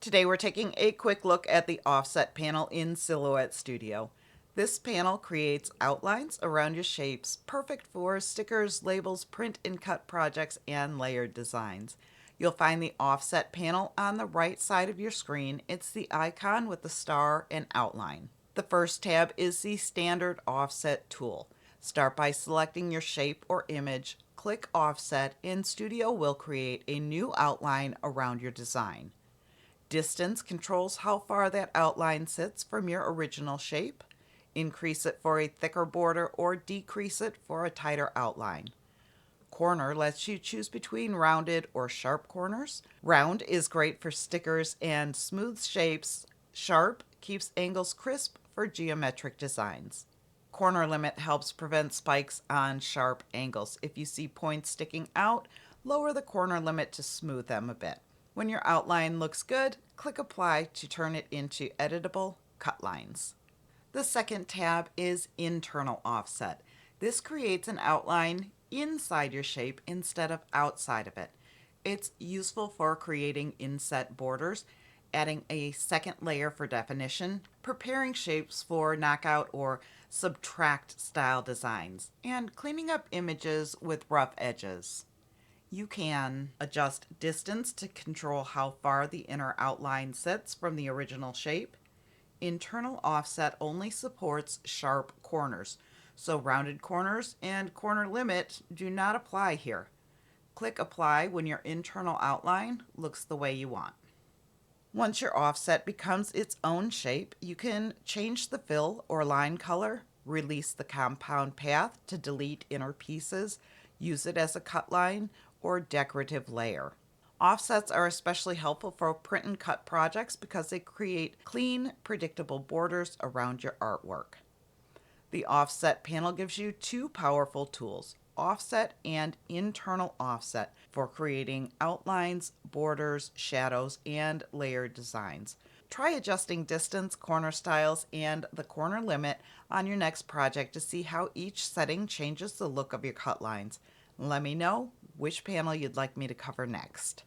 Today we're taking a quick look at the offset panel in Silhouette Studio. This panel creates outlines around your shapes, perfect for stickers, labels, print and cut projects, and layered designs. You'll find the offset panel on the right side of your screen. It's the icon with the star and outline. The first tab is the standard offset tool. Start by selecting your shape or image, click offset, and Studio will create a new outline around your design. Distance controls how far that outline sits from your original shape. Increase it for a thicker border or decrease it for a tighter outline. Corner lets you choose between rounded or sharp corners. Round is great for stickers and smooth shapes. Sharp keeps angles crisp for geometric designs. Corner limit helps prevent spikes on sharp angles. If you see points sticking out, lower the corner limit to smooth them a bit. When your outline looks good, click Apply to turn it into editable cut lines. The second tab is Internal Offset. This creates an outline inside your shape instead of outside of it. It's useful for creating inset borders, adding a second layer for definition, preparing shapes for knockout or subtract style designs, and cleaning up images with rough edges. You can adjust distance to control how far the inner outline sits from the original shape. Internal offset only supports sharp corners, so rounded corners and corner limit do not apply here. Click Apply when your internal outline looks the way you want. Once your offset becomes its own shape, you can change the fill or line color, release the compound path to delete inner pieces, use it as a cut line, or decorative layer. Offsets are especially helpful for print and cut projects because they create clean, predictable borders around your artwork. The offset panel gives you two powerful tools, offset and internal offset, for creating outlines, borders, shadows, and layered designs. Try adjusting distance, corner styles, and the corner limit on your next project to see how each setting changes the look of your cut lines. Let me know which panel you'd like me to cover next.